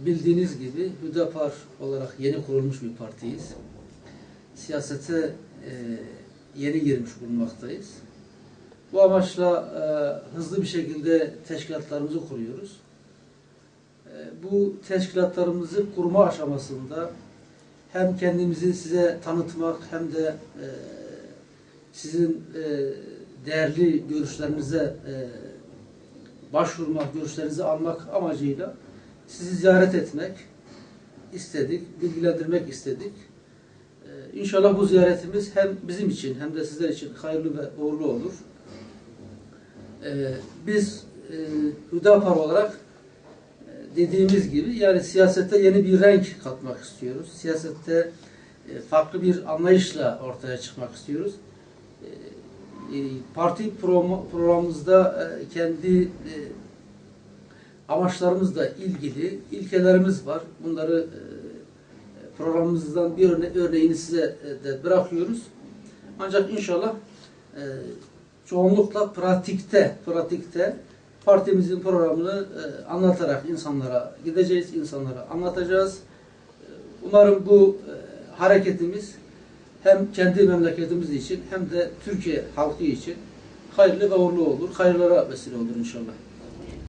bildiğiniz gibi Hüdapar olarak yeni kurulmuş bir partiyiz. Siyasete yeni girmiş bulunmaktayız. Bu amaçla hızlı bir şekilde teşkilatlarımızı kuruyoruz. Bu teşkilatlarımızı kurma aşamasında hem kendimizi size tanıtmak hem de sizin değerli görüşlerinize başvurmak, görüşlerinizi almak amacıyla sizi ziyaret etmek istedik, bilgilendirmek istedik. İnşallah bu ziyaretimiz hem bizim için hem de sizler için hayırlı ve uğurlu olur. Biz Hüdapar olarak dediğimiz gibi yani siyasete yeni bir renk katmak istiyoruz. Siyasette farklı bir anlayışla ortaya çıkmak istiyoruz. Parti programımızda kendi amaçlarımızla ilgili ilkelerimiz var. Bunları programımızdan bir örneğini size de bırakıyoruz. Ancak inşallah çoğunlukla pratikte partimizin programını anlatarak insanlara gideceğiz, insanlara anlatacağız. Umarım bu hareketimiz hem kendi memleketimiz için hem de Türkiye halkı için hayırlı ve uğurlu olur. Hayırlara vesile olur inşallah.